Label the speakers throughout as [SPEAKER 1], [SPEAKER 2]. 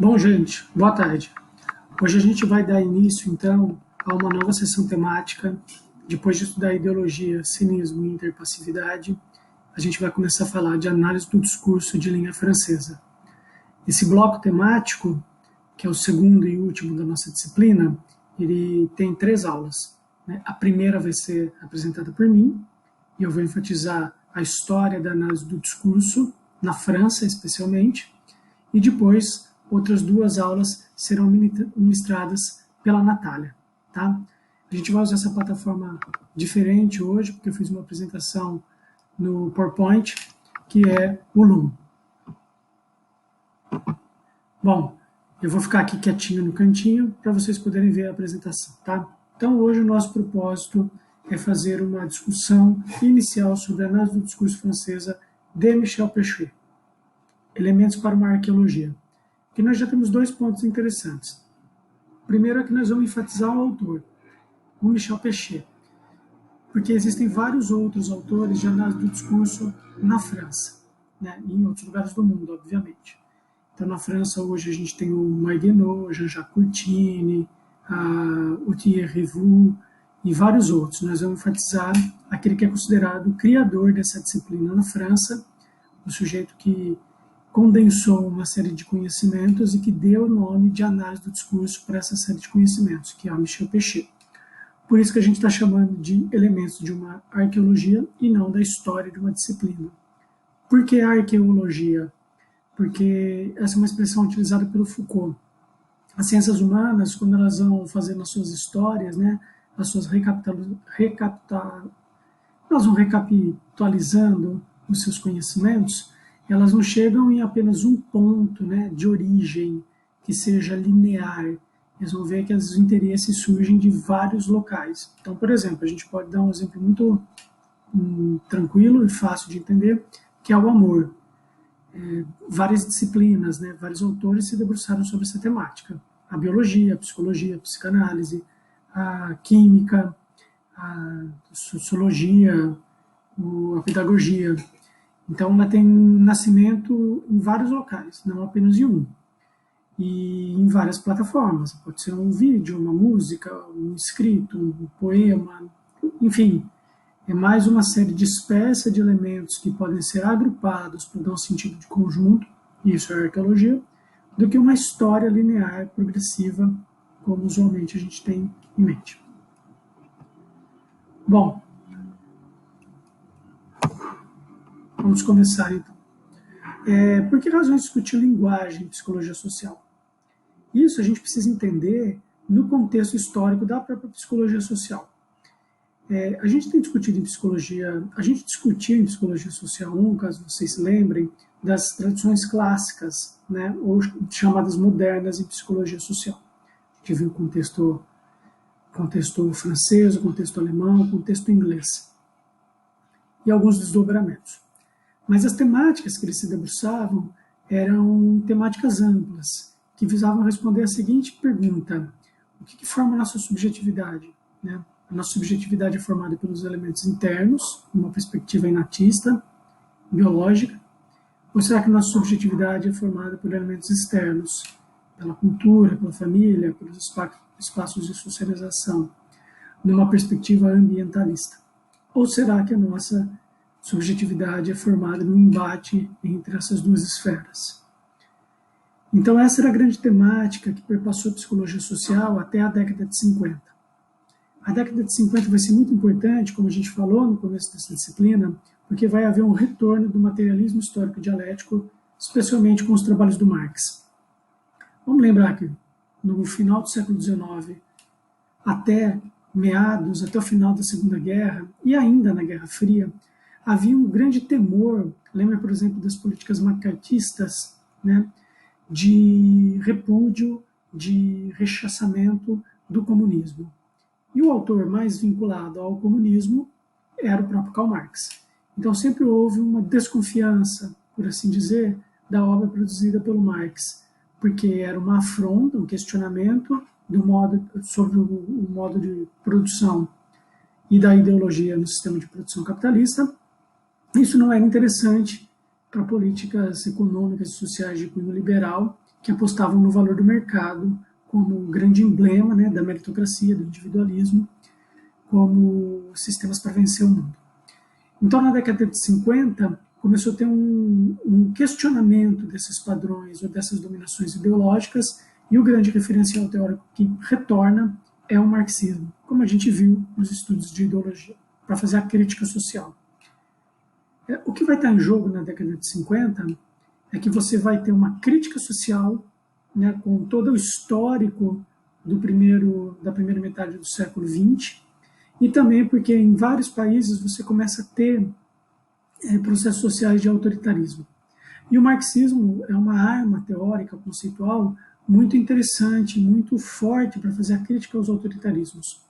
[SPEAKER 1] Bom, gente, boa tarde. Hoje a gente vai dar início, então, a uma nova sessão temática. Depois de estudar ideologia, cinismo e interpassividade, a gente vai começar a falar de análise do discurso de linha francesa. Esse bloco temático, que é o segundo e último da nossa disciplina, ele tem 3 aulas. A primeira vai ser apresentada por mim, e eu vou enfatizar a história da análise do discurso, na França especialmente, e depois outras 2 aulas serão ministradas pela Natália. Tá? A gente vai usar essa plataforma diferente hoje, porque eu fiz uma apresentação no PowerPoint, que é o Loom. Bom, eu vou ficar aqui quietinho no cantinho para vocês poderem ver a apresentação. Tá? Então, hoje o nosso propósito é fazer uma discussão inicial sobre a análise do discurso francesa de Michel Pechet, elementos para uma arqueologia. Aqui nós já temos 2 pontos interessantes. O primeiro é que nós vamos enfatizar o autor, o Michel Pechet, porque existem vários outros autores de análise do discurso na França, né, e em outros lugares do mundo, obviamente. Então, na França, hoje, a gente tem o Maguignot, Jean-Jacques Courtine, o Thierry Roux e vários outros. Nós vamos enfatizar aquele que é considerado o criador dessa disciplina na França, o sujeito que condensou uma série de conhecimentos e que deu o nome de análise do discurso para essa série de conhecimentos, que é o Michel Pechet. Por isso que a gente está chamando de elementos de uma arqueologia e não da história de uma disciplina. Por que a arqueologia? Porque essa é uma expressão utilizada pelo Foucault. As ciências humanas, quando elas vão fazendo as suas histórias, né, as suas elas vão recapitalizando os seus conhecimentos, elas não chegam em apenas um ponto, né, de origem que seja linear. Eles vão ver que os interesses surgem de vários locais. Então, por exemplo, a gente pode dar um exemplo muito tranquilo e fácil de entender, que é o amor. Várias disciplinas, né, vários autores se debruçaram sobre essa temática. A biologia, a psicologia, a psicanálise, a química, a sociologia, a pedagogia. Então, ela tem nascimento em vários locais, não apenas em um. E em várias plataformas. Pode ser um vídeo, uma música, um escrito, um poema, enfim. É mais uma série dispersa de elementos que podem ser agrupados para dar um sentido de conjunto, e isso é arqueologia, do que uma história linear, progressiva, como usualmente a gente tem em mente. Bom, vamos começar então. Por que razões discutir linguagem em psicologia social? Isso a gente precisa entender no contexto histórico da própria psicologia social. A gente tem discutido em psicologia, a gente discutiu em psicologia social 1, caso vocês se lembrem, das tradições clássicas, né, ou chamadas modernas em psicologia social. A gente viu o contexto francês, o contexto alemão, o contexto inglês. E alguns desdobramentos. Mas as temáticas que eles se debruçavam eram temáticas amplas, que visavam responder a seguinte pergunta: o que forma a nossa subjetividade? Né? A nossa subjetividade é formada pelos elementos internos, uma perspectiva inatista, biológica, ou será que a nossa subjetividade é formada por elementos externos, pela cultura, pela família, pelos espaços de socialização, numa perspectiva ambientalista? Ou será que a nossa subjetividade é formada no embate entre essas 2 esferas? Então, essa era a grande temática que perpassou a psicologia social até a década de 50. A década de 50 vai ser muito importante, como a gente falou no começo dessa disciplina, porque vai haver um retorno do materialismo histórico dialético, especialmente com os trabalhos do Marx. Vamos lembrar que no final do século XIX, até o final da Segunda Guerra, e ainda na Guerra Fria, havia um grande temor, lembra, por exemplo, das políticas macartistas, né, de repúdio, de rechaçamento do comunismo. E o autor mais vinculado ao comunismo era o próprio Karl Marx. Então sempre houve uma desconfiança, por assim dizer, da obra produzida pelo Marx, porque era uma afronta, um questionamento sobre o modo de produção e da ideologia no sistema de produção capitalista. Isso não era interessante para políticas econômicas e sociais de cunho liberal que apostavam no valor do mercado como grande emblema, né, da meritocracia, do individualismo, como sistemas para vencer o mundo. Então, na década de 50, começou a ter um questionamento desses padrões ou dessas dominações ideológicas, e o grande referencial teórico que retorna é o marxismo, como a gente viu nos estudos de ideologia, para fazer a crítica social. O que vai estar em jogo na década de 50 é que você vai ter uma crítica social, né, com todo o histórico da primeira metade do século XX, e também porque em vários países você começa a ter processos sociais de autoritarismo. E o marxismo é uma arma teórica, conceitual, muito interessante, muito forte para fazer a crítica aos autoritarismos.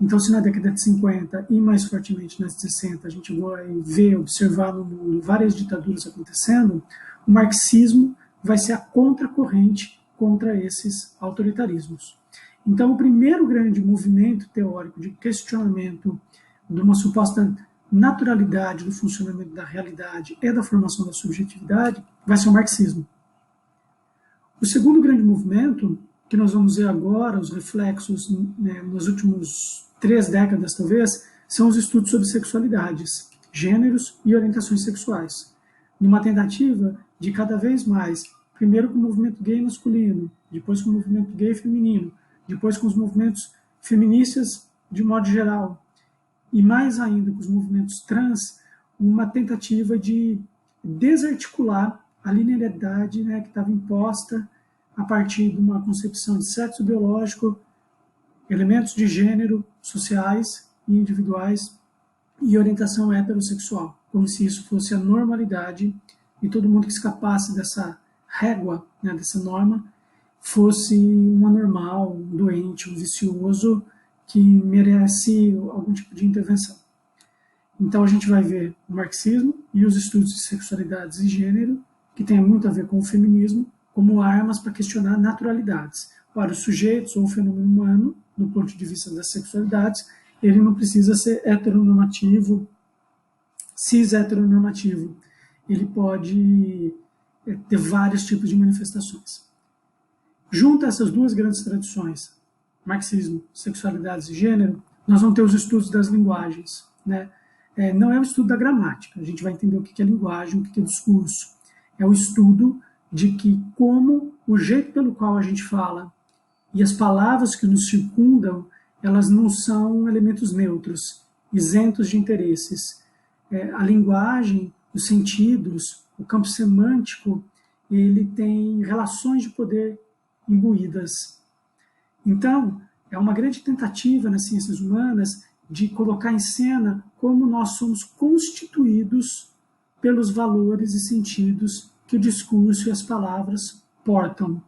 [SPEAKER 1] Então, se na década de 50 e mais fortemente nas de 60 a gente vai ver, observar no mundo várias ditaduras acontecendo, o marxismo vai ser a contracorrente contra esses autoritarismos. Então, o primeiro grande movimento teórico de questionamento de uma suposta naturalidade do funcionamento da realidade e da formação da subjetividade vai ser o marxismo. O segundo grande movimento, que nós vamos ver agora, os reflexos, né, nos últimos 3 décadas talvez, são os estudos sobre sexualidades, gêneros e orientações sexuais, numa tentativa de cada vez mais, primeiro com o movimento gay masculino, depois com o movimento gay feminino, depois com os movimentos feministas de modo geral, e mais ainda com os movimentos trans, uma tentativa de desarticular a linearidade, né, que estava imposta a partir de uma concepção de sexo biológico, elementos de gênero sociais e individuais e orientação heterossexual, como se isso fosse a normalidade e todo mundo que escapasse dessa régua, né, dessa norma, fosse um anormal, um doente, um vicioso que merece algum tipo de intervenção. Então a gente vai ver o marxismo e os estudos de sexualidades e gênero, que tem muito a ver com o feminismo, como armas para questionar naturalidades. Para os sujeitos ou o fenômeno humano, do ponto de vista das sexualidades, ele não precisa ser heteronormativo, cis-heteronormativo. Ele pode ter vários tipos de manifestações. Junto a essas duas grandes tradições, marxismo, sexualidades e gênero, nós vamos ter os estudos das linguagens, né? Não é o estudo da gramática, a gente vai entender o que é linguagem, o que é discurso. É o estudo de que como o jeito pelo qual a gente fala e as palavras que nos circundam, elas não são elementos neutros, isentos de interesses. A linguagem, os sentidos, o campo semântico, ele tem relações de poder imbuídas. Então, é uma grande tentativa nas ciências humanas de colocar em cena como nós somos constituídos pelos valores e sentidos que o discurso e as palavras portam.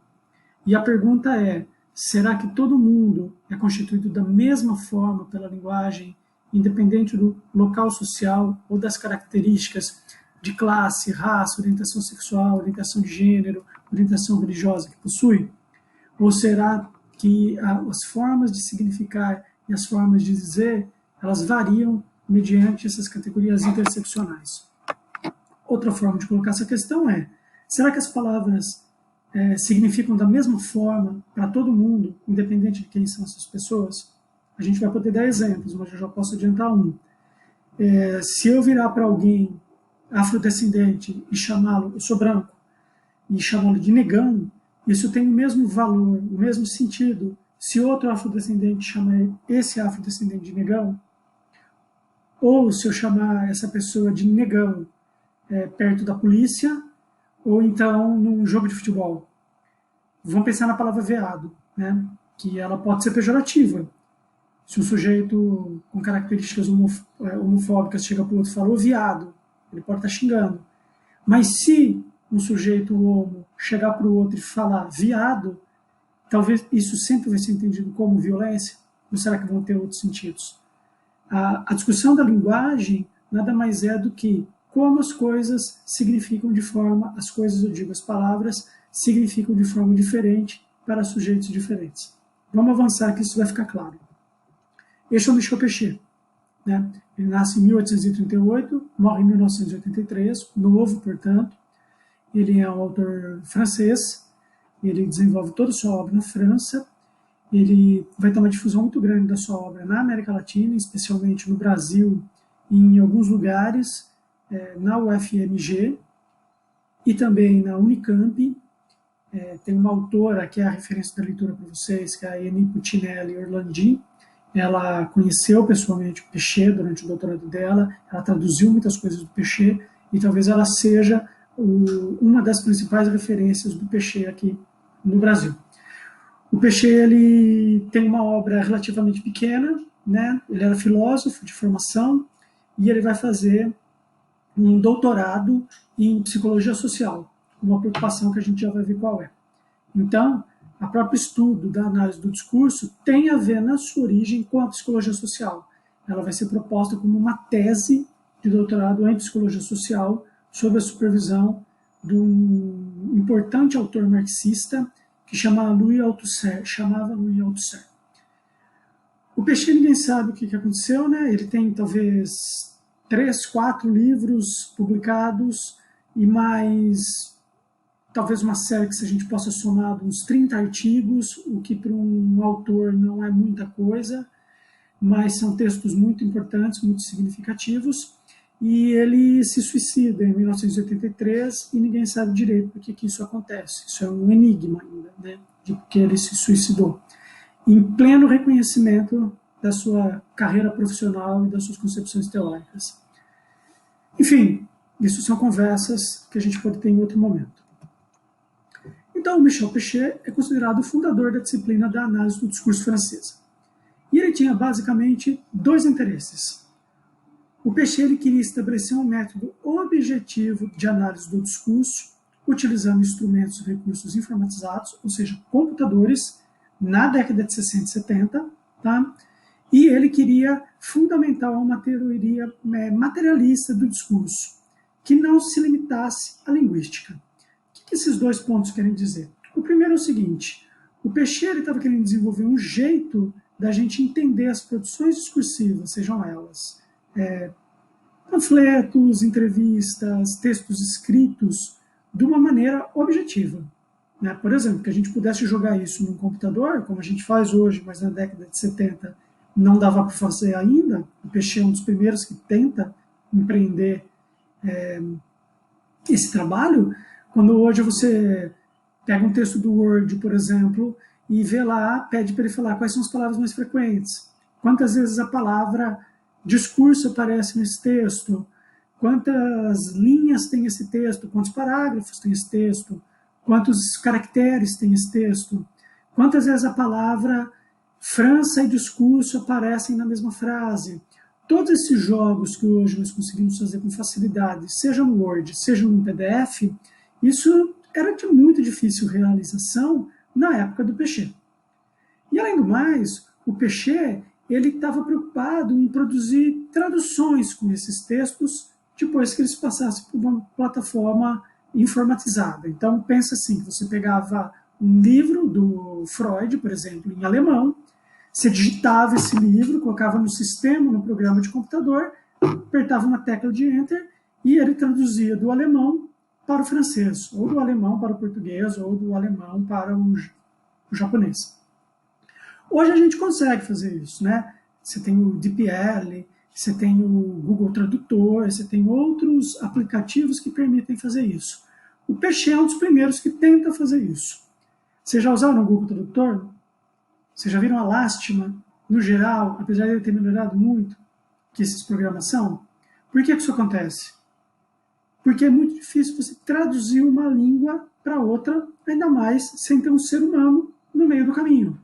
[SPEAKER 1] E a pergunta é, será que todo mundo é constituído da mesma forma pela linguagem, independente do local social ou das características de classe, raça, orientação sexual, orientação de gênero, orientação religiosa que possui? Ou será que as formas de significar e as formas de dizer, elas variam mediante essas categorias interseccionais? Outra forma de colocar essa questão é, será que as palavras significam da mesma forma para todo mundo, independente de quem são essas pessoas? A gente vai poder dar exemplos, mas eu já posso adiantar um. Se eu virar para alguém afrodescendente e chamá-lo, eu sou branco, e chamá-lo de negão, isso tem o mesmo valor, o mesmo sentido, se outro afrodescendente chamar esse afrodescendente de negão, ou se eu chamar essa pessoa de negão perto da polícia, ou então num jogo de futebol. Vamos pensar na palavra veado, né? Que ela pode ser pejorativa. Se um sujeito com características homofóbicas chega para o outro e fala, ô viado, ele pode estar xingando. Mas se um sujeito homo chegar para o outro e falar viado, talvez isso sempre vai ser entendido como violência, ou será que vão ter outros sentidos? A discussão da linguagem nada mais é do que como as coisas significam de forma, as coisas, eu digo, as palavras, significam de forma diferente para sujeitos diferentes. Vamos avançar que isso vai ficar claro. Este é o Michel Pechet, né? Ele nasce em 1838, morre em 1983, novo, portanto. Ele é um autor francês ele desenvolve toda a sua obra na França, ele vai ter uma difusão muito grande da sua obra na América Latina, especialmente no Brasil e em alguns lugares, na UFMG e também na Unicamp. Tem uma autora que é a referência da leitura para vocês, que é a Eni Puccinelli Orlandi. Ela conheceu pessoalmente o Pechet durante o doutorado dela, ela traduziu muitas coisas do Pechet e talvez ela seja uma das principais referências do Pechet aqui no Brasil. O Pechet ele tem uma obra relativamente pequena, né? Ele era filósofo de formação e ele vai fazer um doutorado em psicologia social, uma preocupação que a gente já vai ver qual é. Então, o próprio estudo da análise do discurso tem a ver na sua origem com a psicologia social. Ela vai ser proposta como uma tese de doutorado em psicologia social sob a supervisão de um importante autor marxista que chamava Louis Althusser. O Pechet ninguém sabe o que aconteceu, né? Ele tem talvez 3, 4 livros publicados e mais talvez uma série que a gente possa somar uns 30 artigos, o que para um autor não é muita coisa, mas são textos muito importantes, muito significativos, e ele se suicida em 1983 e ninguém sabe direito por que isso acontece. Isso é um enigma ainda, né, de que ele se suicidou. Em pleno reconhecimento da sua carreira profissional e das suas concepções teóricas. Enfim, isso são conversas que a gente pode ter em outro momento. Então, o Michel Pechet é considerado o fundador da disciplina da análise do discurso francesa. E ele tinha basicamente 2 interesses. O Pechet ele queria estabelecer um método objetivo de análise do discurso, utilizando instrumentos e recursos informatizados, ou seja, computadores, na década de 60 e 70, tá? E ele queria fundamentar uma teoria materialista do discurso, que não se limitasse à linguística. O que esses 2 pontos querem dizer? O primeiro é o seguinte: o Pechet estava querendo desenvolver um jeito da gente entender as produções discursivas, sejam elas panfletos, entrevistas, textos escritos, de uma maneira objetiva. Né? Por exemplo, que a gente pudesse jogar isso num computador, como a gente faz hoje, mas na década de 70 não dava para fazer ainda. O Pechet é um dos primeiros que tenta empreender esse trabalho. Quando hoje você pega um texto do Word, por exemplo, e vê lá, pede para ele falar quais são as palavras mais frequentes, quantas vezes a palavra discurso aparece nesse texto, quantas linhas tem esse texto, quantos parágrafos tem esse texto, quantos caracteres tem esse texto, quantas vezes a palavra França e discurso aparecem na mesma frase. Todos esses jogos que hoje nós conseguimos fazer com facilidade, seja no Word, seja no PDF, isso era de muito difícil realização na época do Pechet. E além do mais, o Pechet ele estava preocupado em produzir traduções com esses textos depois que eles passassem por uma plataforma informatizada. Então, pensa assim, você pegava um livro do Freud, por exemplo, em alemão, você digitava esse livro, colocava no sistema, no programa de computador, apertava uma tecla de Enter e ele traduzia do alemão para o francês, ou do alemão para o português, ou do alemão para o japonês. Hoje a gente consegue fazer isso, né? Você tem o DeepL, você tem o Google Tradutor, você tem outros aplicativos que permitem fazer isso. O Pechet é um dos primeiros que tenta fazer isso. Vocês já usaram o Google Tradutor? Vocês já viram a lástima, no geral, apesar de ele ter melhorado muito, que esses programas são? Por que isso acontece? Porque é muito difícil você traduzir uma língua para outra, ainda mais sem ter um ser humano no meio do caminho.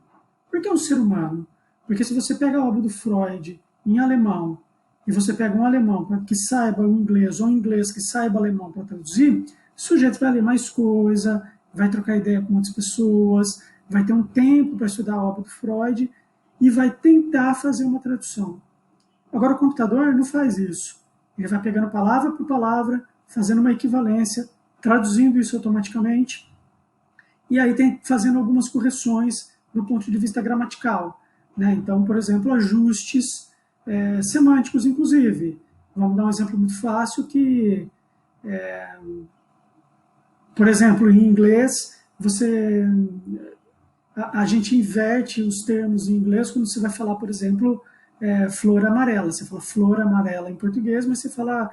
[SPEAKER 1] Por que um ser humano? Porque se você pega a obra do Freud em alemão e você pega um alemão que saiba o inglês ou um inglês que saiba alemão para traduzir, o sujeito vai ler mais coisa, vai trocar ideia com outras pessoas, vai ter um tempo para estudar a obra do Freud e vai tentar fazer uma tradução. Agora o computador não faz isso. Ele vai pegando palavra por palavra, fazendo uma equivalência, traduzindo isso automaticamente e aí tem fazendo algumas correções do ponto de vista gramatical. Né? Então, por exemplo, ajustes semânticos, inclusive. Vamos dar um exemplo muito fácil que, por exemplo, em inglês, a gente inverte os termos em inglês quando você vai falar, por exemplo, flor amarela. Você fala flor amarela em português, mas você fala,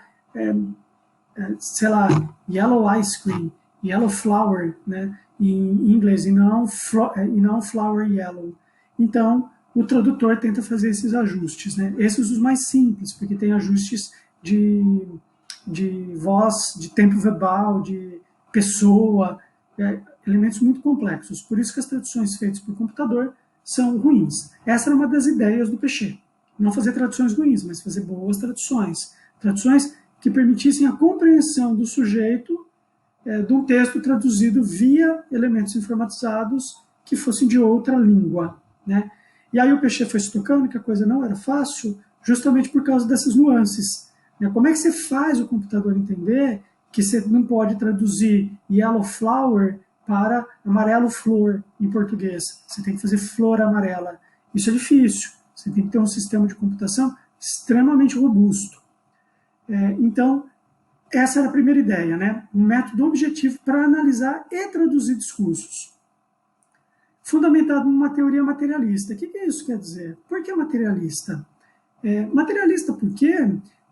[SPEAKER 1] sei lá, yellow ice cream, yellow flower, né, em inglês, e não flower yellow. Então, o tradutor tenta fazer esses ajustes, né? Esses os mais simples, porque tem ajustes de voz, de tempo verbal, de pessoa, elementos muito complexos. Por isso que as traduções feitas por computador são ruins. Essa era uma das ideias do Pechet. Não fazer traduções ruins, mas fazer boas traduções. Traduções que permitissem a compreensão do sujeito de um texto traduzido via elementos informatizados que fossem de outra língua, né? E aí o Pechet foi se tocando que a coisa não era fácil, justamente por causa dessas nuances. Como é que você faz o computador entender que você não pode traduzir yellow flower para amarelo flor em português? Você tem que fazer flor amarela. Isso é difícil. Você tem que ter um sistema de computação extremamente robusto. Então, essa era a primeira ideia, né? Um método objetivo para analisar e traduzir discursos. Fundamentado numa teoria materialista. O que isso quer dizer? Por que materialista? Materialista porque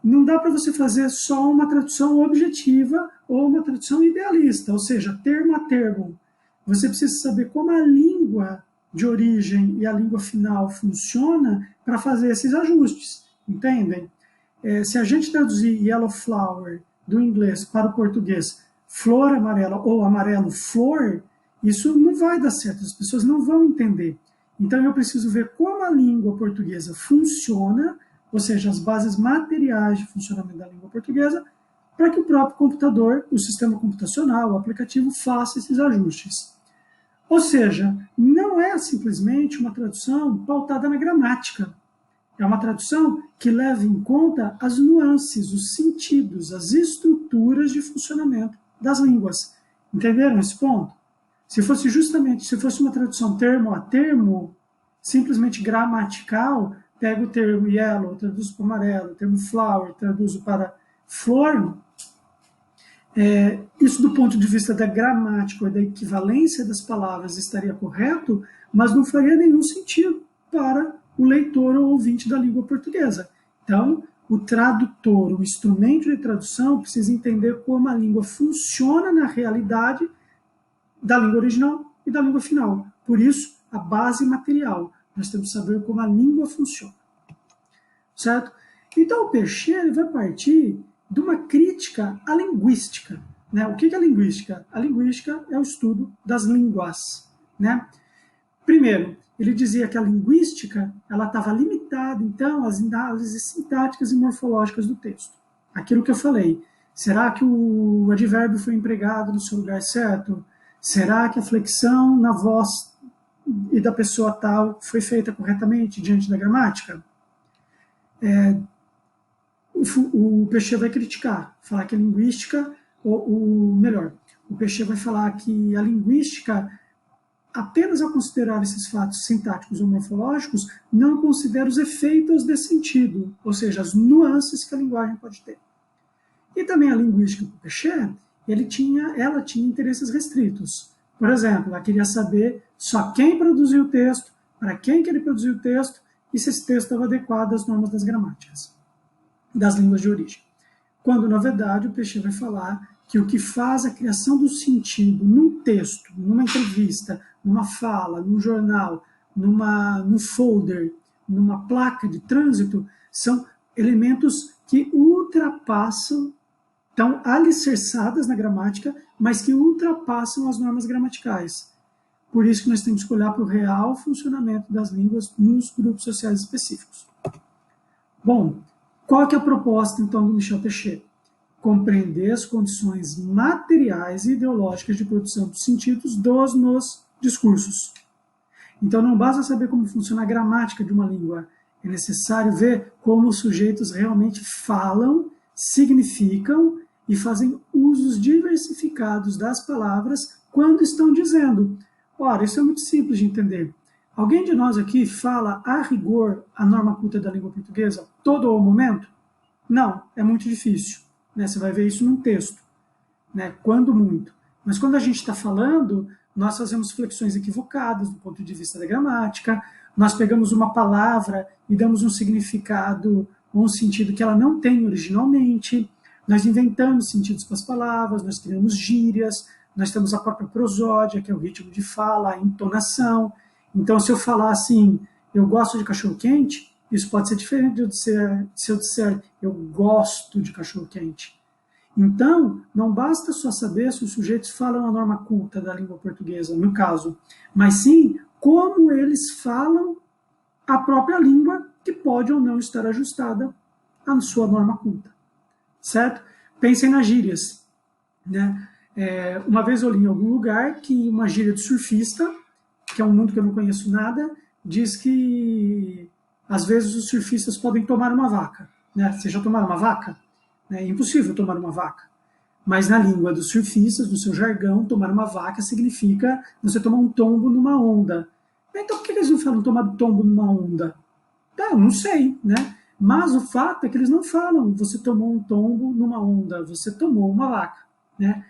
[SPEAKER 1] não dá para você fazer só uma tradução objetiva ou uma tradução idealista, ou seja, termo a termo. Você precisa saber como a língua de origem e a língua final funciona para fazer esses ajustes, entendem? Se a gente traduzir yellow flower do inglês para o português flor amarela ou amarelo flor, isso não vai dar certo, as pessoas não vão entender. Então eu preciso ver como a língua portuguesa funciona, ou seja, as bases materiais de funcionamento da língua portuguesa, para que o próprio computador, o sistema computacional, o aplicativo, faça esses ajustes. Ou seja, não é simplesmente uma tradução pautada na gramática. É uma tradução que leva em conta as nuances, os sentidos, as estruturas de funcionamento das línguas. Entenderam esse ponto? Se fosse uma tradução termo a termo, simplesmente gramatical, pego o termo yellow, traduzo para amarelo, o termo flower, traduzo para flor, isso do ponto de vista da gramática ou da equivalência das palavras estaria correto, mas não faria nenhum sentido para o leitor ou ouvinte da língua portuguesa. Então, o tradutor, o instrumento de tradução, precisa entender como a língua funciona na realidade da língua original e da língua final. Por isso, a base material. Nós temos que saber como a língua funciona. Certo? Então, o Pechet vai partir de uma crítica à linguística. Né? O que é linguística? A linguística é o estudo das línguas. Né? Primeiro, ele dizia que a linguística ela estava limitada, então, às análises sintáticas e morfológicas do texto. Aquilo que eu falei. Será que o advérbio foi empregado no seu lugar certo? Será que a flexão na voz e da pessoa tal foi feita corretamente diante da gramática? O Pechet vai criticar, falar que a linguística, melhor, o Pechet vai falar que a linguística, apenas ao considerar esses fatos sintáticos ou morfológicos, não considera os efeitos de sentido, ou seja, as nuances que a linguagem pode ter. E também a linguística do Pechet, ela tinha interesses restritos. Por exemplo, ela queria saber só quem produziu o texto, para quem que ele produziu o texto, e se esse texto estava adequado às normas das gramáticas, das línguas de origem. Quando, na verdade, o Pechet vai falar que o que faz a criação do sentido num texto, numa entrevista, numa fala, num jornal, num folder, numa placa de trânsito, são elementos que ultrapassam, estão alicerçadas na gramática, mas que ultrapassam as normas gramaticais. Por isso que nós temos que olhar para o real funcionamento das línguas nos grupos sociais específicos. Bom, qual que é a proposta, então, do Michel Pechet? Compreender as condições materiais e ideológicas de produção dos sentidos nos discursos. Então, não basta saber como funciona a gramática de uma língua, é necessário ver como os sujeitos realmente falam, significam e fazem usos diversificados das palavras quando estão dizendo. Ora, isso é muito simples de entender. Alguém de nós aqui fala, a rigor, a norma culta da língua portuguesa todo o momento? Não, é muito difícil. Né? Você vai ver isso num texto, né? Quando muito. Mas quando a gente está falando, nós fazemos flexões equivocadas do ponto de vista da gramática, nós pegamos uma palavra e damos um significado ou um sentido que ela não tem originalmente, nós inventamos sentidos para as palavras, nós criamos gírias, nós temos a própria prosódia, que é o ritmo de fala, a entonação. Então, se eu falar assim, eu gosto de cachorro-quente, isso pode ser diferente se eu disser eu gosto de cachorro-quente. Então, não basta só saber se os sujeitos falam a norma culta da língua portuguesa, no caso, mas sim como eles falam a própria língua, que pode ou não estar ajustada à sua norma culta. Certo? Pensem nas gírias. Né? Uma vez eu li em algum lugar que uma gíria de surfista, que é um mundo que eu não conheço nada, diz que às vezes os surfistas podem tomar uma vaca. Né? Vocês já tomaram uma vaca? É impossível tomar uma vaca. Mas na língua dos surfistas, no seu jargão, tomar uma vaca significa você tomar um tombo numa onda. Então por que eles não falam tomar tombo numa onda? Eu não sei, né? Mas o fato é que eles não falam você tomou um tombo numa onda, você tomou uma vaca. Né?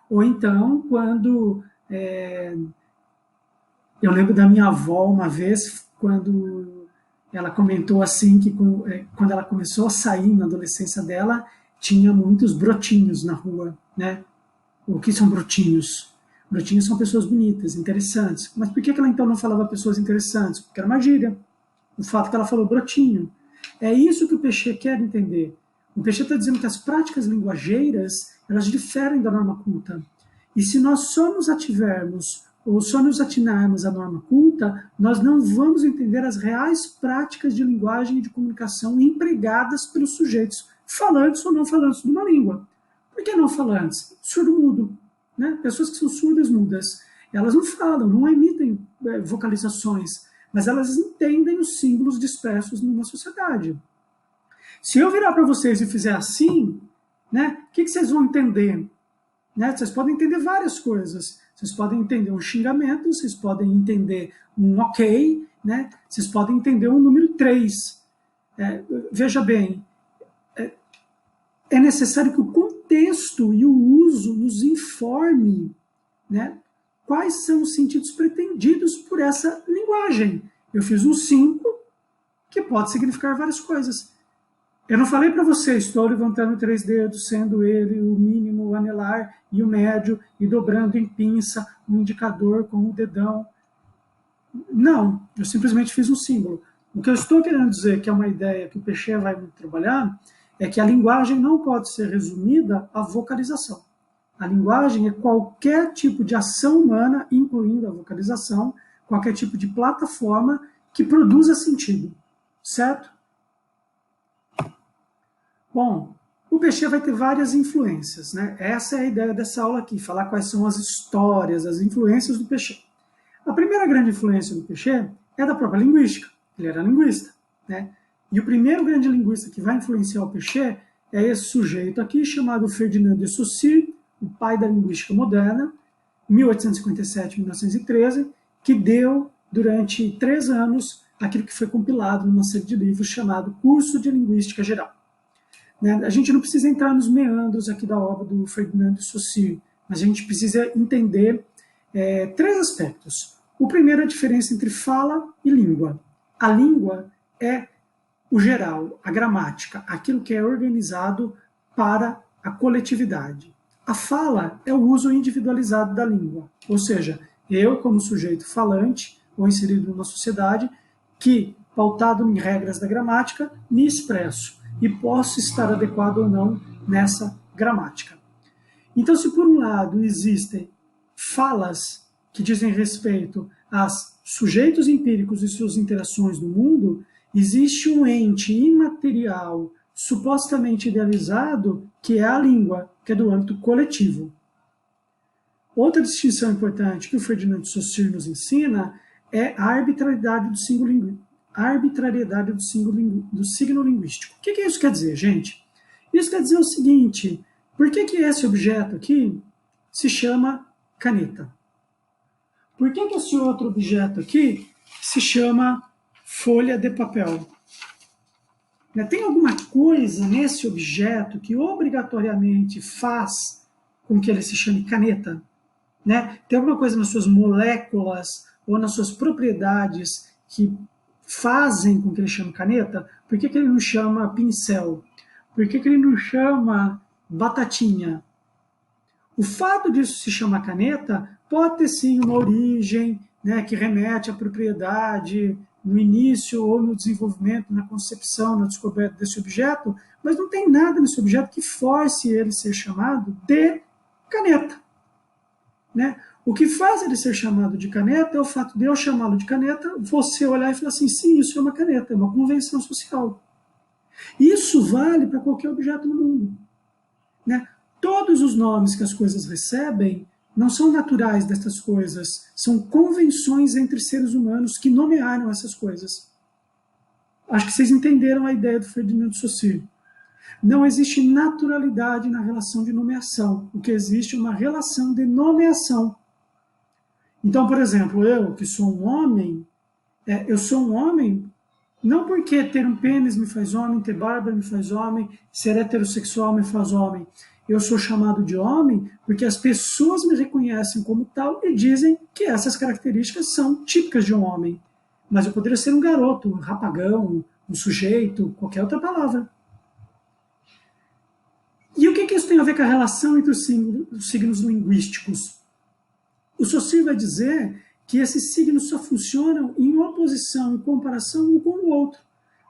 [SPEAKER 1] Ou então, quando... eu lembro da minha avó uma vez, quando ela comentou assim, que quando ela começou a sair na adolescência dela, tinha muitos brotinhos na rua. Né? O que são brotinhos? Brotinhos são pessoas bonitas, interessantes. Mas por que ela então não falava pessoas interessantes? Porque era uma gíria. O fato que ela falou brotinho. É isso que o Peixe quer entender. O Peixe está dizendo que as práticas linguageiras, elas diferem da norma culta. E se nós só nos ativermos ou só nos atinarmos à norma culta, nós não vamos entender as reais práticas de linguagem e de comunicação empregadas pelos sujeitos, falantes ou não falantes de uma língua. Por que não falantes? Surdo-mudo. Né? Pessoas que são surdas mudas. Elas não falam, não emitem vocalizações, mas elas entendem os símbolos dispersos numa sociedade. Se eu virar para vocês e fizer assim, né, o que vocês vão entender? Né? Vocês podem entender várias coisas. Vocês podem entender um xingamento, vocês podem entender um ok, né? Vocês podem entender um número 3. Veja bem, é necessário que o contexto e o uso nos informe, né, quais são os sentidos pretendidos por essa linguagem. Eu fiz um 5, que pode significar várias coisas. Eu não falei para você, estou levantando 3 dedos, sendo ele o mínimo, o anelar e o médio, e dobrando em pinça o indicador com o dedão. Não, eu simplesmente fiz um símbolo. O que eu estou querendo dizer, que é uma ideia que o Peixe vai trabalhar, é que a linguagem não pode ser resumida à vocalização. A linguagem é qualquer tipo de ação humana, incluindo a vocalização, qualquer tipo de plataforma que produza sentido. Certo? Bom, o Peixe vai ter várias influências. Né? Essa é a ideia dessa aula aqui, falar quais são as histórias, as influências do Peixe. A primeira grande influência do Peixe é da própria linguística. Ele era linguista. Né? E o primeiro grande linguista que vai influenciar o Peixe é esse sujeito aqui, chamado Ferdinand de Saussure, o pai da linguística moderna, 1857-1913, que deu, durante 3 anos, aquilo que foi compilado numa série de livros chamado Curso de Linguística Geral. Né? A gente não precisa entrar nos meandros aqui da obra do Ferdinand de Saussure, mas a gente precisa entender 3 aspectos. O primeiro é a diferença entre fala e língua. A língua é o geral, a gramática, aquilo que é organizado para a coletividade. A fala é o uso individualizado da língua, ou seja, eu, como sujeito falante, ou inserido numa sociedade, que, pautado em regras da gramática, me expresso e posso estar adequado ou não nessa gramática. Então, se por um lado existem falas que dizem respeito aos sujeitos empíricos e suas interações no mundo, existe um ente imaterial, supostamente idealizado, que é a língua, que é do âmbito coletivo. Outra distinção importante que o Ferdinand de Saussure nos ensina é a arbitrariedade do signo linguístico. O que isso quer dizer, gente? Isso quer dizer o seguinte: por que esse objeto aqui se chama caneta? Por que esse outro objeto aqui se chama folha de papel? Tem alguma coisa nesse objeto que obrigatoriamente faz com que ele se chame caneta? né? Tem alguma coisa nas suas moléculas ou nas suas propriedades que fazem com que ele chame caneta? Por que ele não chama pincel? Por que ele não chama batatinha? O fato disso se chamar caneta pode ter sim uma origem, né, que remete à propriedade no início ou no desenvolvimento, na concepção, na descoberta desse objeto, mas não tem nada nesse objeto que force ele ser chamado de caneta, né? O que faz ele ser chamado de caneta é o fato de eu chamá-lo de caneta, você olhar e falar assim, sim, isso é uma caneta, é uma convenção social. Isso vale para qualquer objeto no mundo, né? Todos os nomes que as coisas recebem não são naturais dessas coisas, são convenções entre seres humanos que nomearam essas coisas. Acho que vocês entenderam a ideia do Ferdinand de Saussure. Não existe naturalidade na relação de nomeação. O que existe é uma relação de nomeação. Então, por exemplo, eu, que sou um homem, eu sou um homem não porque ter um pênis me faz homem, ter barba me faz homem, ser heterossexual me faz homem. Eu sou chamado de homem porque as pessoas me reconhecem como tal e dizem que essas características são típicas de um homem. Mas eu poderia ser um garoto, um rapagão, um sujeito, qualquer outra palavra. E o que isso tem a ver com a relação entre os signos linguísticos? O Saussure vai dizer que esses signos só funcionam em oposição e comparação um com o outro.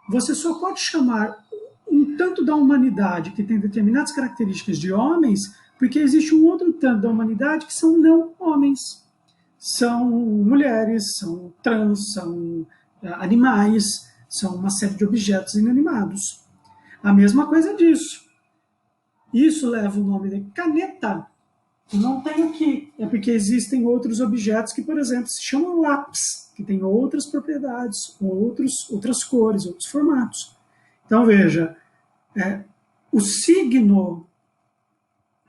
[SPEAKER 1] Você só pode chamar um tanto da humanidade que tem determinadas características de homens, porque existe um outro tanto da humanidade que são não homens. São mulheres, são trans, são animais, são uma série de objetos inanimados. A mesma coisa disso. Isso leva o nome de caneta. Não tem aqui. É porque existem outros objetos que, por exemplo, se chamam lápis, que têm outras propriedades, outras cores, outros formatos. Então, veja, o signo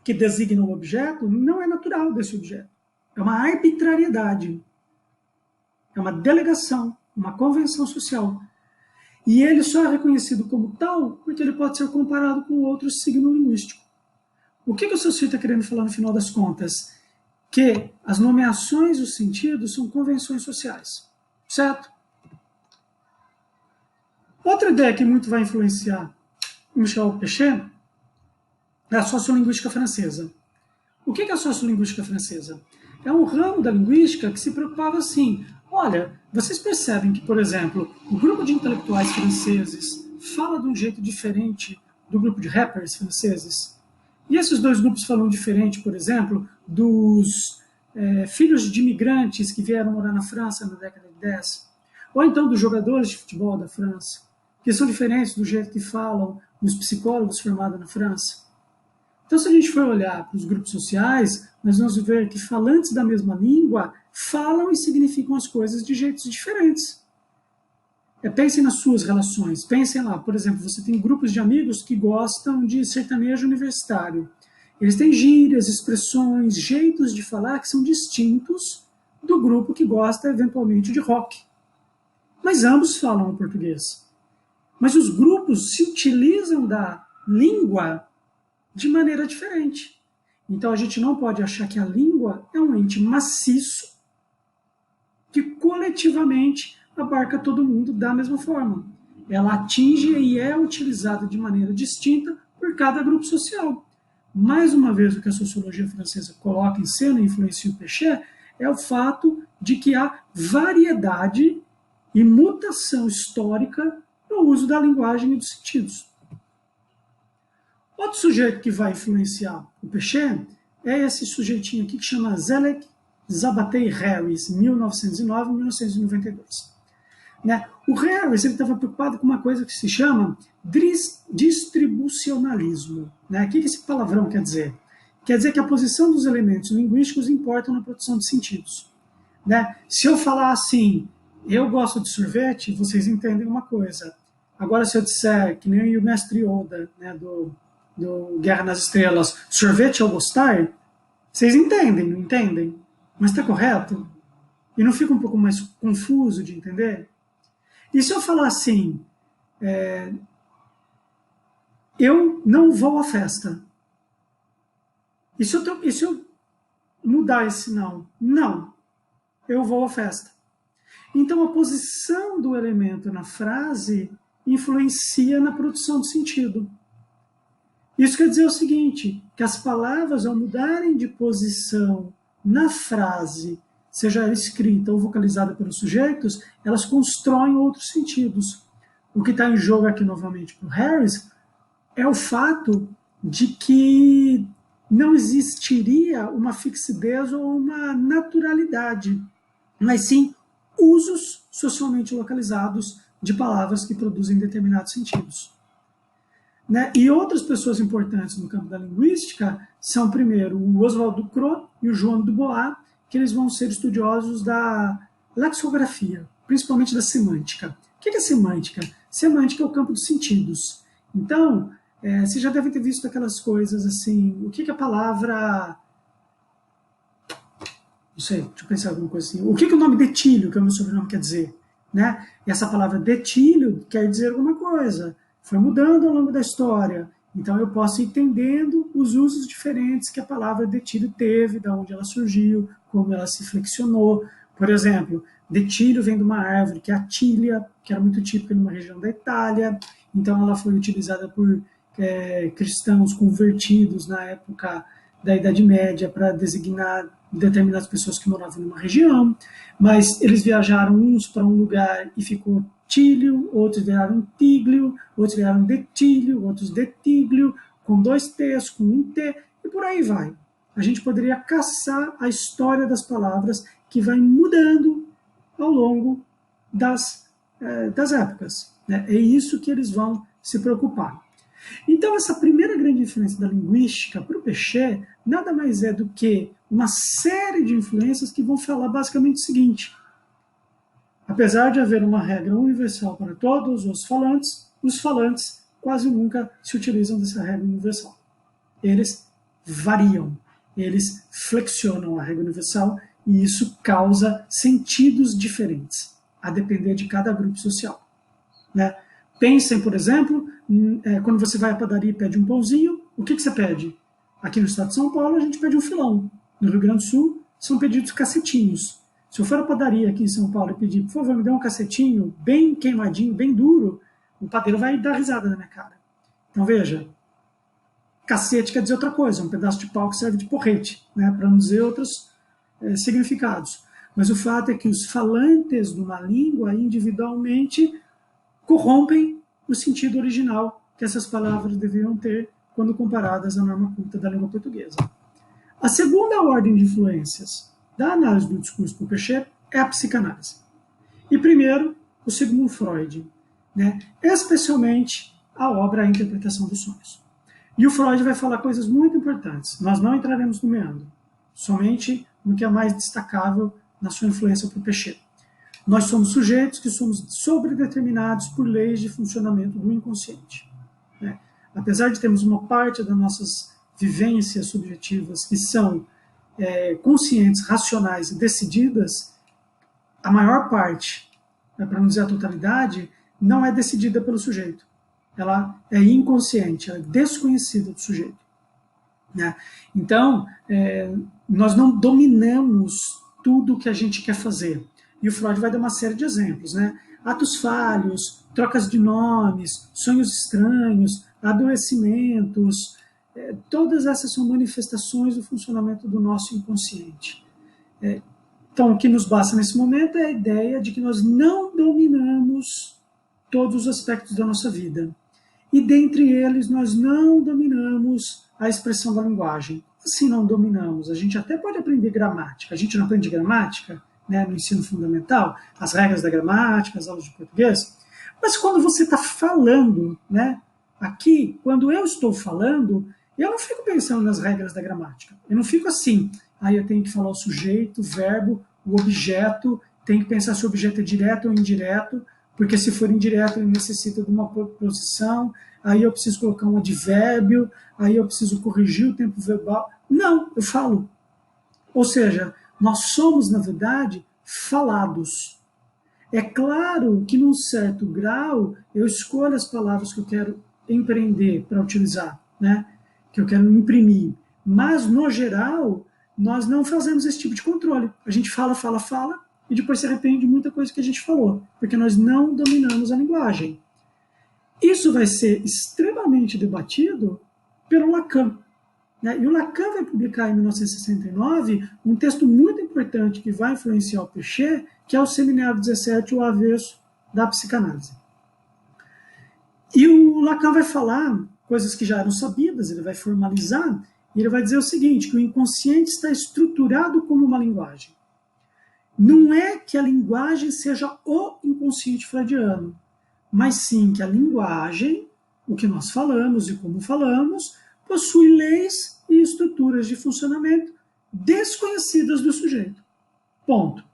[SPEAKER 1] que designa o objeto não é natural desse objeto. É uma arbitrariedade. É uma delegação, uma convenção social. E ele só é reconhecido como tal porque ele pode ser comparado com outro signo linguístico. O que o Saussure está querendo falar no final das contas? Que as nomeações dos sentidos são convenções sociais, certo? Outra ideia que muito vai influenciar Michel Pechet é a sociolinguística francesa. O que é a sociolinguística francesa? É um ramo da linguística que se preocupava assim, olha, vocês percebem que, por exemplo, o grupo de intelectuais franceses fala de um jeito diferente do grupo de rappers franceses? E esses dois grupos falam diferente, por exemplo, dos filhos de imigrantes que vieram morar na França na década de 10, ou então dos jogadores de futebol da França, que são diferentes do jeito que falam os psicólogos formados na França. Então, se a gente for olhar para os grupos sociais, nós vamos ver que falantes da mesma língua falam e significam as coisas de jeitos diferentes. Pensem nas suas relações. Pensem lá, por exemplo, você tem grupos de amigos que gostam de sertanejo universitário. Eles têm gírias, expressões, jeitos de falar que são distintos do grupo que gosta, eventualmente, de rock. Mas ambos falam o português. Mas os grupos se utilizam da língua de maneira diferente. Então a gente não pode achar que a língua é um ente maciço que coletivamente abarca todo mundo da mesma forma. Ela atinge e é utilizada de maneira distinta por cada grupo social. Mais uma vez, o que a sociologia francesa coloca em cena e influencia o Pechet é o fato de que há variedade e mutação histórica no uso da linguagem e dos sentidos. Outro sujeito que vai influenciar o Pechet é esse sujeitinho aqui que chama Zelek Zabatei Harris, 1909-1992. Né? O Harris estava preocupado com uma coisa que se chama distribucionalismo. Né? O que esse palavrão quer dizer? Quer dizer que a posição dos elementos linguísticos importa na produção de sentidos. Né? Se eu falar assim, eu gosto de sorvete, vocês entendem uma coisa. Agora, se eu disser, que nem o mestre Yoda, né, do Guerra nas Estrelas, sorvete ao gostar, vocês entendem, não entendem? Mas está correto? E não fica um pouco mais confuso de entender? E se eu falar assim, eu não vou à festa? E se eu mudar esse não. Não, eu vou à festa. Então, a posição do elemento na frase influencia na produção de sentido. Isso quer dizer o seguinte, que as palavras, ao mudarem de posição na frase, seja ela escrita ou vocalizada pelos sujeitos, elas constroem outros sentidos. O que está em jogo aqui, novamente, para o Harris, é o fato de que não existiria uma fixidez ou uma naturalidade, mas sim usos socialmente localizados de palavras que produzem determinados sentidos. Né? E outras pessoas importantes no campo da linguística são, primeiro, o Oswald Ducrot e o João Dubois, que eles vão ser estudiosos da lexicografia, principalmente da semântica. O que é semântica? Semântica é o campo dos sentidos. Então, vocês já devem ter visto aquelas coisas assim, o que é a palavra... Não sei, deixa eu pensar alguma coisa assim. O que o nome detílio, que é o meu sobrenome, quer dizer? Né? E essa palavra detílio quer dizer alguma coisa. Foi mudando ao longo da história. Então eu posso ir entendendo os usos diferentes que a palavra detílio teve, de onde ela surgiu, como ela se flexionou. Por exemplo, detílio vem de uma árvore que é a tília, que era muito típica numa região da Itália. Então ela foi utilizada por cristãos convertidos na época da Idade Média para designar determinadas pessoas que moravam numa região, mas eles viajaram uns para um lugar e ficou tílio, outros viraram tíglio, outros viraram detílio, outros detíglio, com 2 T's, com 1 T, e por aí vai. A gente poderia caçar a história das palavras que vai mudando ao longo das épocas. Né? É isso que eles vão se preocupar. Então, essa primeira grande diferença da linguística para o Péchet nada mais é do que uma série de influências que vão falar basicamente o seguinte: apesar de haver uma regra universal para todos os falantes quase nunca se utilizam dessa regra universal. Eles variam, eles flexionam a regra universal e isso causa sentidos diferentes, a depender de cada grupo social. Né? Pensem, por exemplo, quando você vai à padaria e pede um pãozinho, o que você pede? Aqui no estado de São Paulo, a gente pede um filão. No Rio Grande do Sul, são pedidos cacetinhos. Se eu for à padaria aqui em São Paulo e pedir, por favor, me dê um cacetinho bem queimadinho, bem duro, o padeiro vai dar risada na minha cara. Então, veja, cacete quer dizer outra coisa, um pedaço de pau que serve de porrete, né, para não dizer outros significados. Mas o fato é que os falantes de uma língua, individualmente, corrompem o sentido original que essas palavras deveriam ter quando comparadas à norma culta da língua portuguesa. A segunda ordem de influências da análise do discurso por Péchet é a psicanálise. E primeiro, o Sigmund Freud, né? Especialmente a obra A Interpretação dos Sonhos. E o Freud vai falar coisas muito importantes. Nós não entraremos no meandro, somente no que é mais destacável na sua influência por Péchet. Nós somos sujeitos que somos sobredeterminados por leis de funcionamento do inconsciente. Né? Apesar de termos uma parte das nossas vivências subjetivas que são conscientes, racionais e decididas, a maior parte, para não dizer a totalidade, não é decidida pelo sujeito. Ela é inconsciente, ela é desconhecida do sujeito. Né? Então, nós não dominamos tudo o que a gente quer fazer. E o Freud vai dar uma série de exemplos. Né? Atos falhos, trocas de nomes, sonhos estranhos, adoecimentos, todas essas são manifestações do funcionamento do nosso inconsciente. Então, o que nos basta nesse momento é a ideia de que nós não dominamos todos os aspectos da nossa vida. E dentre eles, nós não dominamos a expressão da linguagem. Assim não dominamos. A gente até pode aprender gramática. A gente não aprende gramática, né, no ensino fundamental, as regras da gramática, as aulas de português. Mas quando você está falando, né, aqui, quando eu estou falando, eu não fico pensando nas regras da gramática. Eu não fico assim, aí eu tenho que falar o sujeito, o verbo, o objeto, tenho que pensar se o objeto é direto ou indireto, porque se for indireto ele necessita de uma preposição, aí eu preciso colocar um advérbio, aí eu preciso corrigir o tempo verbal. Não, eu falo. Ou seja, nós somos, na verdade, falados. É claro que, num certo grau, eu escolho as palavras que eu quero empreender para utilizar, né? Que eu quero imprimir. Mas, no geral, nós não fazemos esse tipo de controle. A gente fala, fala, fala, e depois se arrepende de muita coisa que a gente falou, porque nós não dominamos a linguagem. Isso vai ser extremamente debatido pelo Lacan. Né? E o Lacan vai publicar em 1969 um texto muito importante que vai influenciar o Piaget, que é o Seminário 17, o avesso da psicanálise. E o Lacan vai falar coisas que já eram sabidas, ele vai formalizar, e ele vai dizer o seguinte, que o inconsciente está estruturado como uma linguagem. Não é que a linguagem seja o inconsciente freudiano, mas sim que a linguagem, o que nós falamos e como falamos, possui leis e estruturas de funcionamento desconhecidas do sujeito. Ponto.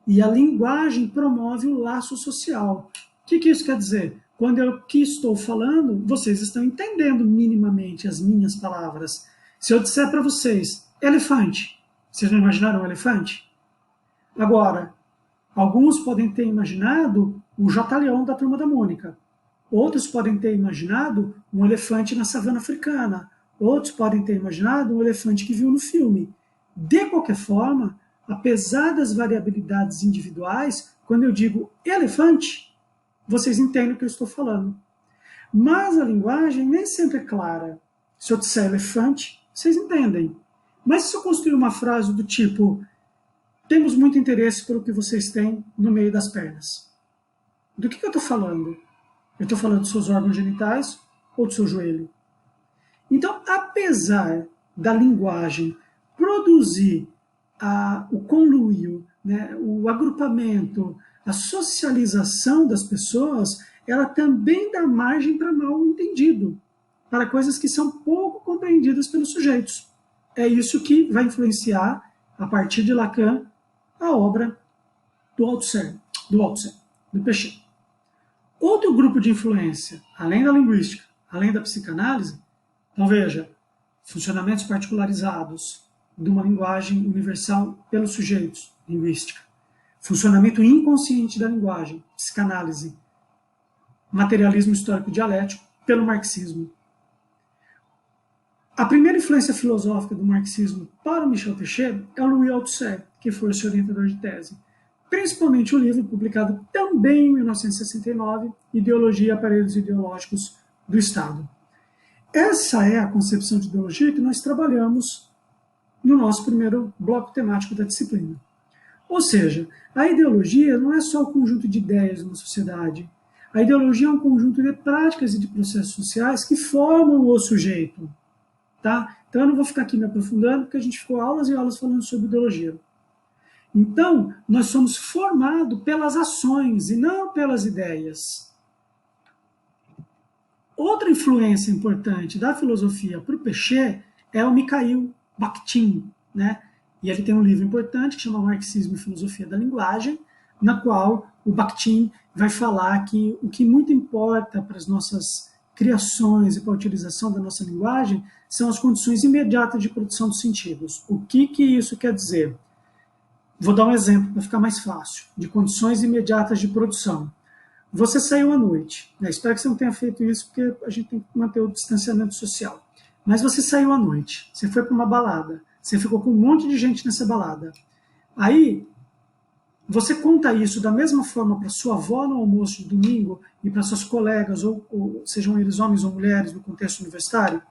[SPEAKER 1] E a linguagem promove o laço social. O que isso quer dizer? Quando eu aqui estou falando, vocês estão entendendo minimamente as minhas palavras. Se eu disser para vocês, elefante, vocês não imaginaram um elefante? Agora, alguns podem ter imaginado o J-Leão da Turma da Mônica. Outros podem ter imaginado um elefante na savana africana. Outros podem ter imaginado um elefante que viu no filme. De qualquer forma, apesar das variabilidades individuais, quando eu digo elefante, vocês entendem o que eu estou falando. Mas a linguagem nem sempre é clara. Se eu disser elefante, vocês entendem. Mas se eu construir uma frase do tipo temos muito interesse pelo que vocês têm no meio das pernas. Do que eu estou falando? Eu estou falando dos seus órgãos genitais ou do seu joelho? Então, apesar da linguagem produzir o conluio, né, o agrupamento, a socialização das pessoas, ela também dá margem para mal entendido, para coisas que são pouco compreendidas pelos sujeitos. É isso que vai influenciar, a partir de Lacan, a obra do Althusser, do Piaget. Outro grupo de influência, além da linguística, além da psicanálise, então veja, funcionamentos particularizados de uma linguagem universal pelos sujeitos, linguística. Funcionamento inconsciente da linguagem, psicanálise. Materialismo histórico dialético, pelo marxismo. A primeira influência filosófica do marxismo para o Michel Piaget é o Louis Althusser, que foi o seu orientador de tese. Principalmente o livro publicado também em 1969, Ideologia e Aparelhos Ideológicos do Estado. Essa é a concepção de ideologia que nós trabalhamos no nosso primeiro bloco temático da disciplina. Ou seja, a ideologia não é só o conjunto de ideias de uma sociedade. A ideologia é um conjunto de práticas e de processos sociais que formam o sujeito. Tá? Então eu não vou ficar aqui me aprofundando, porque a gente ficou aulas e aulas falando sobre ideologia. Então, nós somos formados pelas ações e não pelas ideias. Outra influência importante da filosofia para o Piaget é o Mikhail Bakhtin, né? E ele tem um livro importante que chama Marxismo e Filosofia da Linguagem, na qual o Bakhtin vai falar que o que muito importa para as nossas criações e para a utilização da nossa linguagem são as condições imediatas de produção dos sentidos. O que isso quer dizer? Vou dar um exemplo para ficar mais fácil, de condições imediatas de produção. Você saiu à noite, né? Espero que você não tenha feito isso, porque a gente tem que manter o distanciamento social. Mas você saiu à noite, você foi para uma balada, você ficou com um monte de gente nessa balada. Aí, você conta isso da mesma forma para sua avó no almoço de domingo e para seus colegas, ou sejam eles homens ou mulheres, no contexto universitário?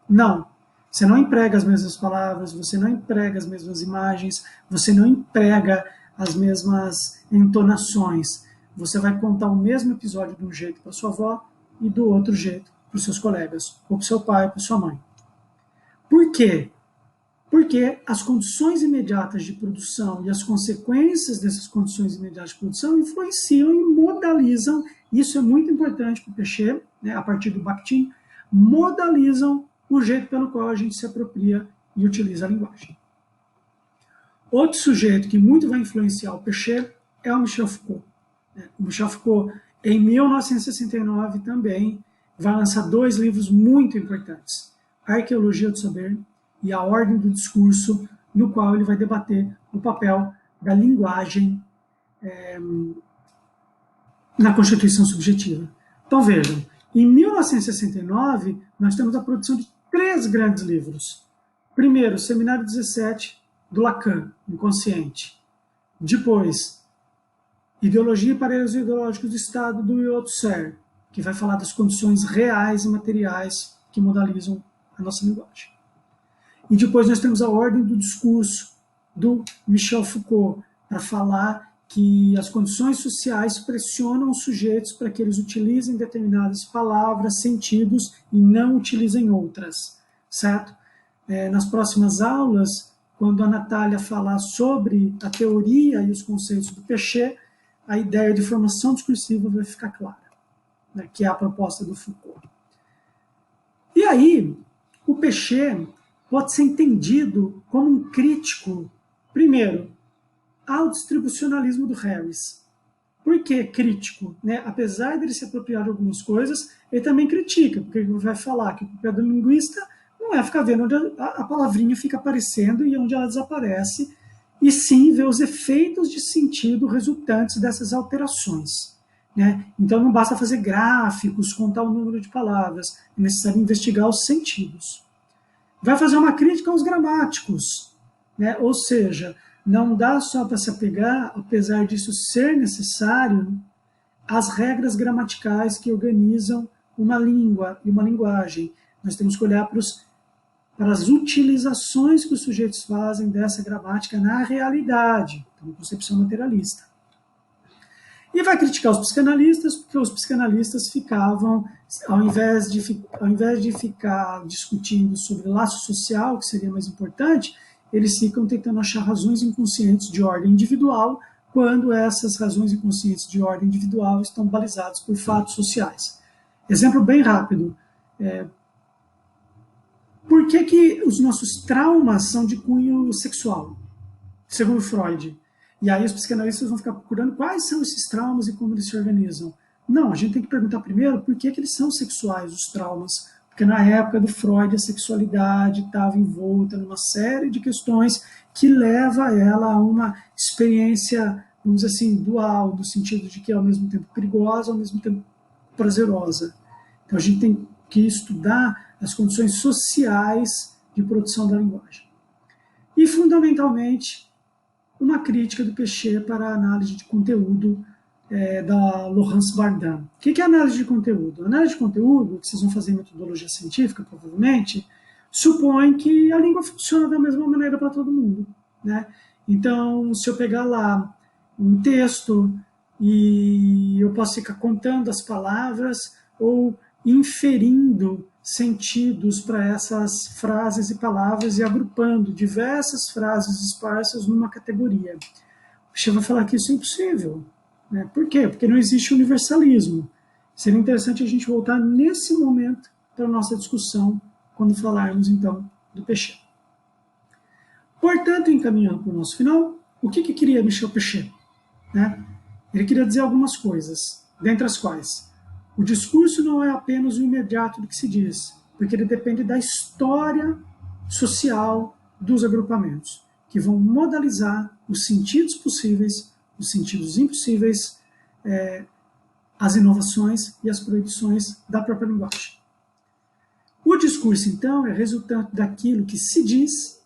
[SPEAKER 1] Não. Você não emprega as mesmas palavras, você não emprega as mesmas imagens, você não emprega as mesmas entonações. Você vai contar o mesmo episódio de um jeito para sua avó e do outro jeito para os seus colegas, ou para o seu pai, ou para sua mãe. Por quê? Porque as condições imediatas de produção e as consequências dessas condições imediatas de produção influenciam e modalizam, isso é muito importante para o Piaget, né, a partir do Bakhtin, modalizam o jeito pelo qual a gente se apropria e utiliza a linguagem. Outro sujeito que muito vai influenciar o Piaget é o Michel Foucault. O Michel Foucault, em 1969 também, vai lançar 2 livros muito importantes, A Arqueologia do Saber e A Ordem do Discurso, no qual ele vai debater o papel da linguagem na constituição subjetiva. Então vejam, em 1969 nós temos a produção de 3 grandes livros. Primeiro, Seminário 17, do Lacan, Inconsciente. Depois, Ideologia e Aparelhos Ideológicos do Estado, do Althusser, que vai falar das condições reais e materiais que modalizam a nossa linguagem. E depois nós temos a Ordem do Discurso, do Michel Foucault, para falar que as condições sociais pressionam os sujeitos para que eles utilizem determinadas palavras, sentidos, e não utilizem outras, certo? Nas próximas aulas, quando a Natália falar sobre a teoria e os conceitos do Péchet, a ideia de formação discursiva vai ficar clara, né, que é a proposta do Foucault. E aí, o Péchet pode ser entendido como um crítico, primeiro, ao distribucionalismo do Harris. Por que crítico? Né? Apesar de ele se apropriar de algumas coisas, ele também critica, porque ele vai falar que o papel do linguista não é ficar vendo onde a palavrinha fica aparecendo e onde ela desaparece, e sim ver os efeitos de sentido resultantes dessas alterações. Né? Então não basta fazer gráficos, contar o número de palavras, é necessário investigar os sentidos. Vai fazer uma crítica aos gramáticos, né? Ou seja, não dá só para se apegar, apesar disso ser necessário, às regras gramaticais que organizam uma língua e uma linguagem. Nós temos que olhar para as utilizações que os sujeitos fazem dessa gramática na realidade, então, concepção materialista. E vai criticar os psicanalistas, porque os psicanalistas ficavam, ao invés de ficar discutindo sobre laço social, que seria mais importante, eles ficam tentando achar razões inconscientes de ordem individual, quando essas razões inconscientes de ordem individual estão balizadas por fatos sociais. Exemplo bem rápido. Por que os nossos traumas são de cunho sexual, segundo Freud? E aí os psicanalistas vão ficar procurando quais são esses traumas e como eles se organizam. Não, a gente tem que perguntar primeiro por que eles são sexuais, os traumas. Porque na época do Freud a sexualidade estava envolta numa série de questões que leva ela a uma experiência, vamos dizer assim, dual, no sentido de que é ao mesmo tempo perigosa, ao mesmo tempo prazerosa. Então a gente tem que estudar as condições sociais de produção da linguagem. E, fundamentalmente, uma crítica do Péchet para a análise de conteúdo da Laurence Bardin. O que é análise de conteúdo? A análise de conteúdo, que vocês vão fazer em metodologia científica, provavelmente, supõe que a língua funciona da mesma maneira para todo mundo. Né? Então, se eu pegar lá um texto e eu posso ficar contando as palavras ou inferindo sentidos para essas frases e palavras e agrupando diversas frases esparsas numa categoria. Você vai falar que isso é impossível. Né? Por quê? Porque não existe universalismo. Seria interessante a gente voltar nesse momento para a nossa discussão quando falarmos, então, do Péchet. Portanto, encaminhando para o nosso final, o que queria Michel Péchet? Né? Ele queria dizer algumas coisas, dentre as quais o discurso não é apenas o imediato do que se diz, porque ele depende da história social dos agrupamentos, que vão modalizar os sentidos possíveis, os sentidos impossíveis, as inovações e as proibições da própria linguagem. O discurso, então, é resultante daquilo que se diz,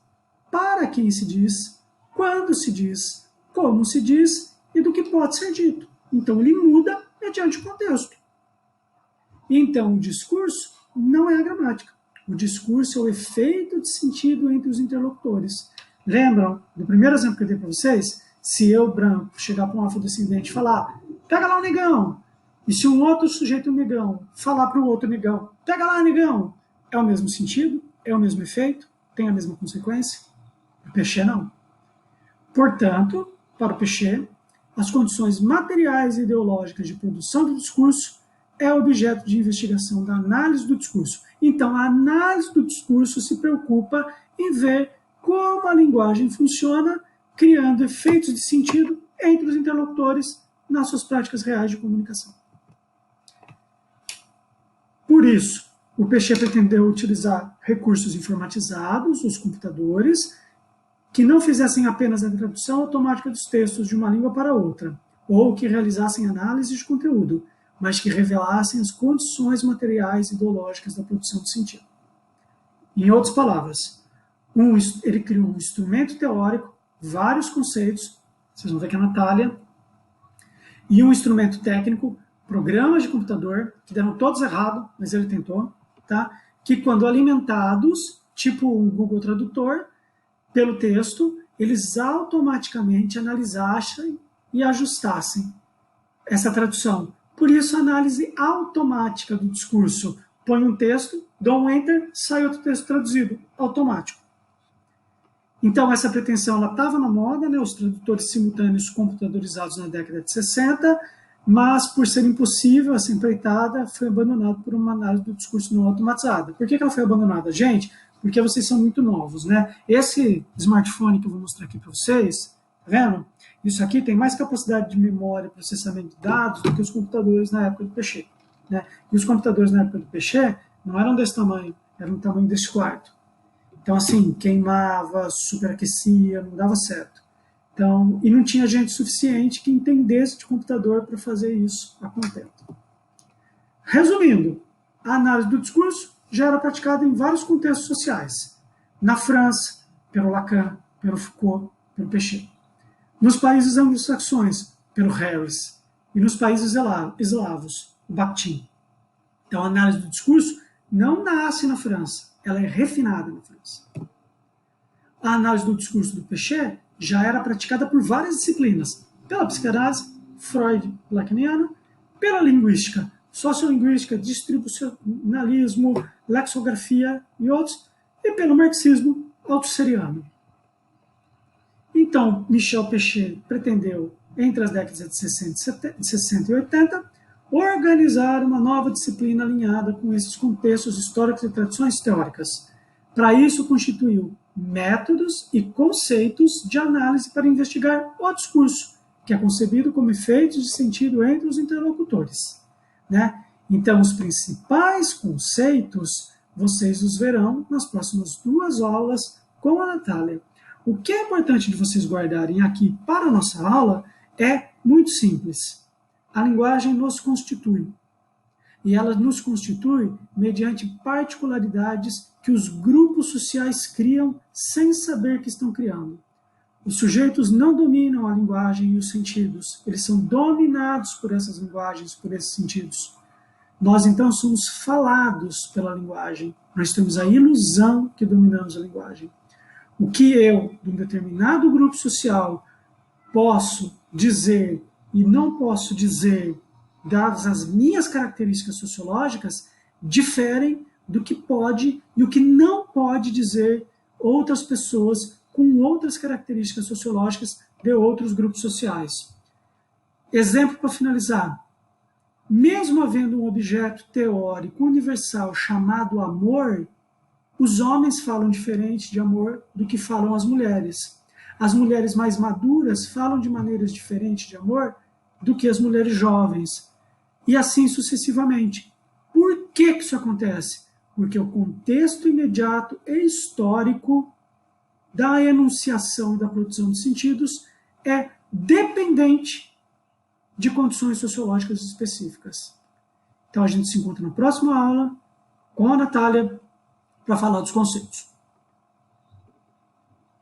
[SPEAKER 1] para quem se diz, quando se diz, como se diz e do que pode ser dito. Então, ele muda mediante o contexto. Então, o discurso não é a gramática. O discurso é o efeito de sentido entre os interlocutores. Lembram do primeiro exemplo que eu dei para vocês? Se eu, branco, chegar para um afrodescendente e falar, pega lá o negão, e se um outro sujeito negão falar para o outro negão, pega lá negão, é o mesmo sentido? É o mesmo efeito? Tem a mesma consequência? O Péchet não. Portanto, para o Péchet, as condições materiais e ideológicas de produção do discurso é objeto de investigação da análise do discurso. Então, a análise do discurso se preocupa em ver como a linguagem funciona, criando efeitos de sentido entre os interlocutores nas suas práticas reais de comunicação. Por isso, o Péchet pretendeu utilizar recursos informatizados, os computadores, que não fizessem apenas a tradução automática dos textos de uma língua para outra, ou que realizassem análise de conteúdo, mas que revelassem as condições materiais e ideológicas da produção de sentido. Em outras palavras, Ele criou um instrumento teórico, vários conceitos, vocês vão ver que é a Natália, e um instrumento técnico, programas de computador, que deram todos errado, mas ele tentou, tá? Que quando alimentados, tipo um Google Tradutor, pelo texto, eles automaticamente analisassem e ajustassem essa tradução. Por isso, a análise automática do discurso. Põe um texto, dou um enter, sai outro texto traduzido, automático. Então, essa pretensão estava na moda, né, os tradutores simultâneos computadorizados na década de 60, mas, por ser impossível, essa empreitada foi abandonada por uma análise do discurso não automatizada. Por que ela foi abandonada? Gente, porque vocês são muito novos, né? Esse smartphone que eu vou mostrar aqui para vocês, tá vendo? Isso aqui tem mais capacidade de memória e processamento de dados do que os computadores na época do PC. Né? E os computadores na época do PC não eram desse tamanho, eram do tamanho desse quarto. Então, assim, queimava, superaquecia, não dava certo. Então, e não tinha gente suficiente que entendesse de computador para fazer isso a contento. Resumindo, a análise do discurso já era praticada em vários contextos sociais. Na França, pelo Lacan, pelo Foucault, pelo Péchet. Nos países anglo-saxões, pelo Harris. E nos países eslavos, o Bakhtin. Então, a análise do discurso não nasce na França, ela é refinada na França. A análise do discurso do Péchet já era praticada por várias disciplinas, pela psicanálise, Freud, lacaniana, pela linguística, sociolinguística, distribucionalismo, lexicografia e outros, e pelo marxismo altusseriano. Então, Michel Péchet pretendeu, entre as décadas de 60 e 80, organizar uma nova disciplina alinhada com esses contextos históricos e tradições teóricas. Para isso, constituiu métodos e conceitos de análise para investigar o discurso, que é concebido como efeitos de sentido entre os interlocutores. Né? Então, os principais conceitos vocês os verão nas próximas 2 aulas com a Natália. O que é importante de vocês guardarem aqui para a nossa aula é muito simples. A linguagem nos constitui. E ela nos constitui mediante particularidades que os grupos sociais criam sem saber que estão criando. Os sujeitos não dominam a linguagem e os sentidos, eles são dominados por essas linguagens, por esses sentidos. Nós, então, somos falados pela linguagem. Nós temos a ilusão que dominamos a linguagem. O que eu, de um determinado grupo social, posso dizer e não posso dizer, dadas as minhas características sociológicas, diferem do que pode e o que não pode dizer outras pessoas com outras características sociológicas de outros grupos sociais. Exemplo para finalizar. Mesmo havendo um objeto teórico universal chamado amor, os homens falam diferente de amor do que falam as mulheres. As mulheres mais maduras falam de maneiras diferentes de amor do que as mulheres jovens. E assim sucessivamente. Por que isso acontece? Porque o contexto imediato e histórico da enunciação e da produção de sentidos é dependente de condições sociológicas específicas. Então a gente se encontra na próxima aula com a Natália para falar dos conceitos.